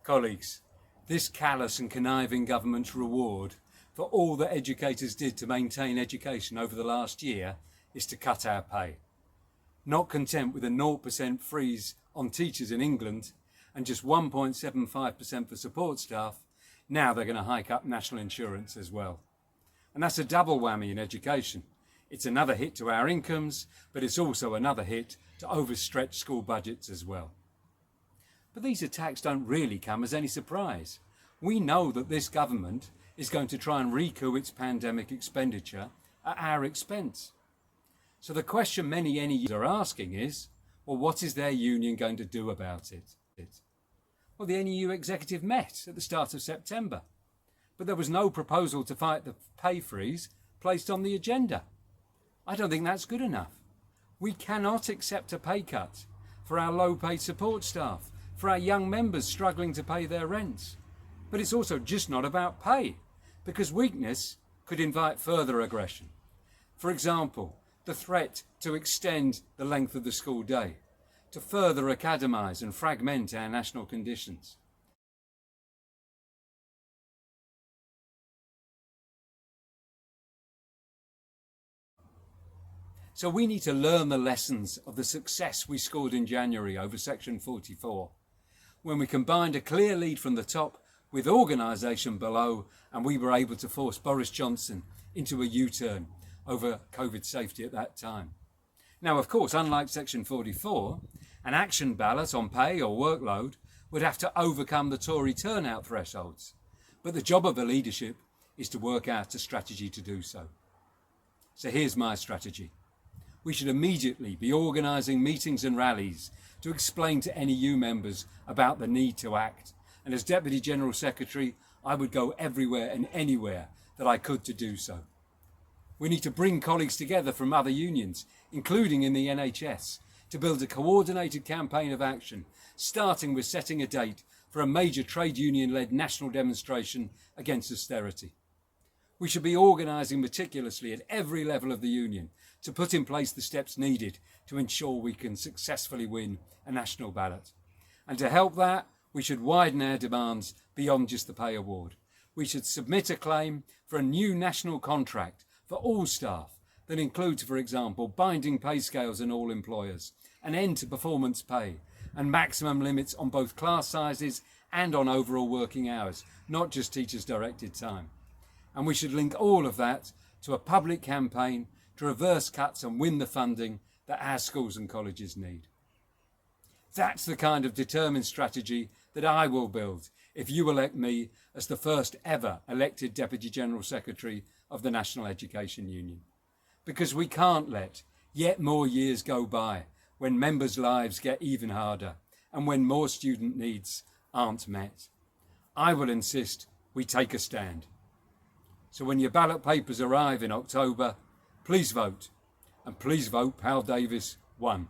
Colleagues, this callous and conniving government's reward for all that educators did to maintain education over the last year is to cut our pay. Not content with a 0% freeze on teachers in England and just 1.75% for support staff, now they're going to hike up national insurance as well. And that's a double whammy in education. It's another hit to our incomes, but it's also another hit to overstretched school budgets as well. But these attacks don't really come as any surprise. We know that this government is going to try and recoup its pandemic expenditure at our expense. So the question many NEUs are asking is, well, what is their union going to do about it? Well, the NEU executive met at the start of September, but there was no proposal to fight the pay freeze placed on the agenda. I don't think that's good enough. We cannot accept a pay cut for our low-paid support staff, for our young members struggling to pay their rents. But it's also just not about pay, because weakness could invite further aggression. For example, the threat to extend the length of the school day, to further academise and fragment our national conditions. So we need to learn the lessons of the success we scored in January over Section 44, when we combined a clear lead from the top with organisation below, and we were able to force Boris Johnson into a U-turn over COVID safety at that time. Now, of course, unlike Section 44, an action ballot on pay or workload would have to overcome the Tory turnout thresholds. But the job of the leadership is to work out a strategy to do so. So here's my strategy. We should immediately be organising meetings and rallies to explain to NEU members about the need to act. And as Deputy General Secretary, I would go everywhere and anywhere that I could to do so. We need to bring colleagues together from other unions, including in the NHS, to build a coordinated campaign of action, starting with setting a date for a major trade union-led national demonstration against austerity. We should be organising meticulously at every level of the union to put in place the steps needed to ensure we can successfully win a national ballot. And to help that, we should widen our demands beyond just the pay award. We should submit a claim for a new national contract for all staff that includes, for example, binding pay scales in all employers, an end to performance pay, and maximum limits on both class sizes and on overall working hours, not just teachers' directed time. And we should link all of that to a public campaign to reverse cuts and win the funding that our schools and colleges need. That's the kind of determined strategy that I will build if you elect me as the first ever elected Deputy General Secretary of the National Education Union. Because we can't let yet more years go by when members' lives get even harder and when more student needs aren't met. I will insist we take a stand. So when your ballot papers arrive in October, please vote, and please vote Powell-Davies 1.